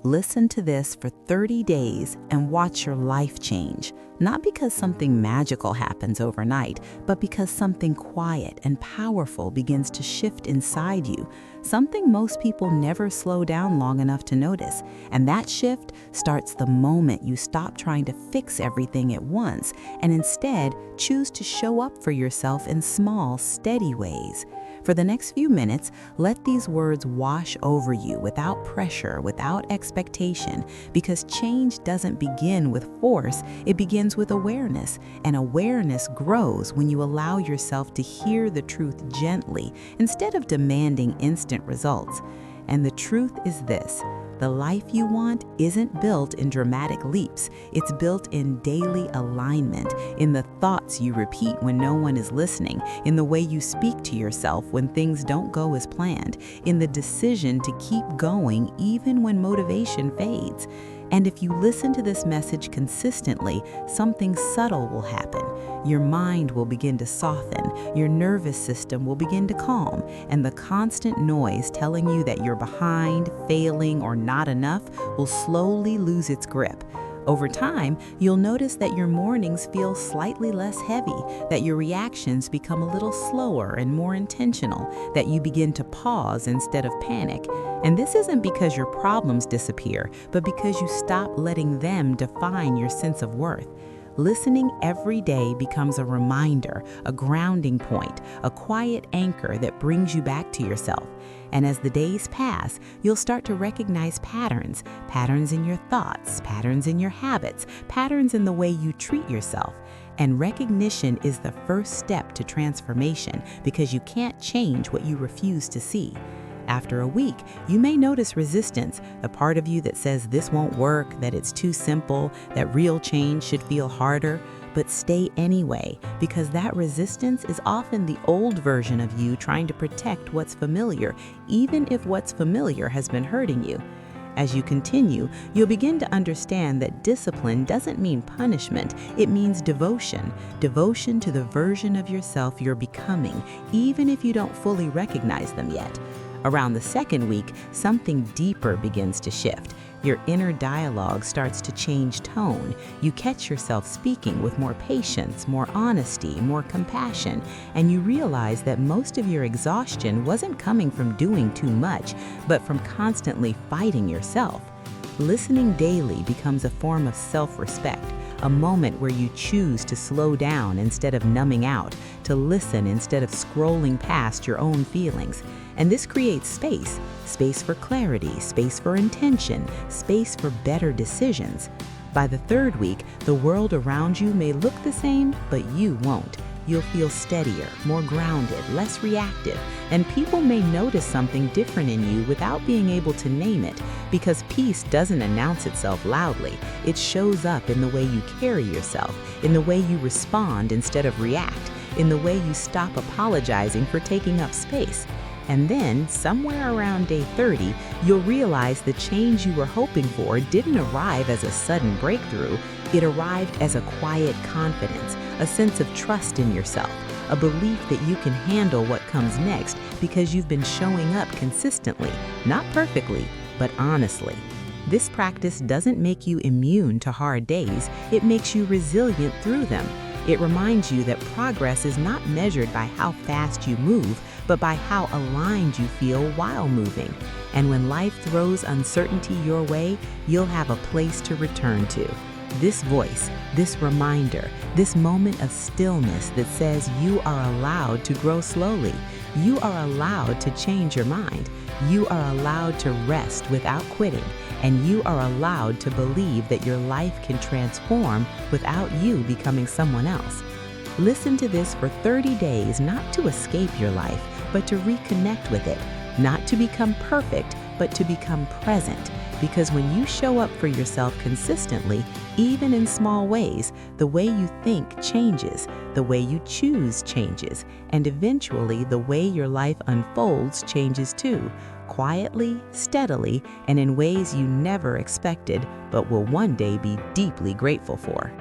Listen to this for 30 days and watch your life change. Not because something magical happens overnight, but because something quiet and powerful begins to shift inside you, something most people never slow down long enough to notice. And that shift starts the moment you stop trying to fix everything at once and instead choose to show up for yourself in small, steady ways. For the next few minutes, let these words wash over you without pressure, without expectation, because change doesn't begin with force, it begins with awareness. And awareness grows when you allow yourself to hear the truth gently instead of demanding instant results. And the truth is this: the life you want isn't built in dramatic leaps. It's built in daily alignment, in the thoughts you repeat when no one is listening, in the way you speak to yourself when things don't go as planned, in the decision to keep going even when motivation fades. And if you listen to this message consistently, something subtle will happen. Your mind will begin to soften, your nervous system will begin to calm, and the constant noise telling you that you're behind, failing, or not enough will slowly lose its grip. Over time, you'll notice that your mornings feel slightly less heavy, that your reactions become a little slower and more intentional, that you begin to pause instead of panic. And this isn't because your problems disappear, but because you stop letting them define your sense of worth. Listening every day becomes a reminder, a grounding point, a quiet anchor that brings you back to yourself. And as the days pass, you'll start to recognize patterns in your thoughts, patterns in your habits, patterns in the way you treat yourself. And recognition is the first step to transformation, because you can't change what you refuse to see. After a week, you may notice resistance, a part of you that says this won't work, that it's too simple, that real change should feel harder. But stay anyway, because that resistance is often the old version of you trying to protect what's familiar, even if what's familiar has been hurting you. As you continue, you'll begin to understand that discipline doesn't mean punishment, it means devotion. Devotion to the version of yourself you're becoming, even if you don't fully recognize them yet. Around the second week, something deeper begins to shift. Your inner dialogue starts to change tone. You catch yourself speaking with more patience, more honesty, more compassion, and you realize that most of your exhaustion wasn't coming from doing too much, but from constantly fighting yourself. Listening daily becomes a form of self-respect, a moment where you choose to slow down instead of numbing out, to listen instead of scrolling past your own feelings. And this creates space for clarity, space for intention, space for better decisions. By the third week, the world around you may look the same, but you won't. You'll feel steadier, more grounded, less reactive, and people may notice something different in you without being able to name it, because peace doesn't announce itself loudly. It shows up in the way you carry yourself, in the way you respond instead of react, in the way you stop apologizing for taking up space. And then, somewhere around day 30, you'll realize the change you were hoping for didn't arrive as a sudden breakthrough. It arrived as a quiet confidence, a sense of trust in yourself, a belief that you can handle what comes next because you've been showing up consistently, not perfectly, but honestly. This practice doesn't make you immune to hard days, it makes you resilient through them. It reminds you that progress is not measured by how fast you move, but by how aligned you feel while moving. And when life throws uncertainty your way, you'll have a place to return to. This voice, this reminder, this moment of stillness that says you are allowed to grow slowly. You are allowed to change your mind. You are allowed to rest without quitting. And you are allowed to believe that your life can transform without you becoming someone else. Listen to this for 30 days, not to escape your life, but to reconnect with it. Not to become perfect, but to become present. Because when you show up for yourself consistently, even in small ways, the way you think changes, the way you choose changes, and eventually the way your life unfolds changes too. Quietly, steadily, and in ways you never expected, but will one day be deeply grateful for.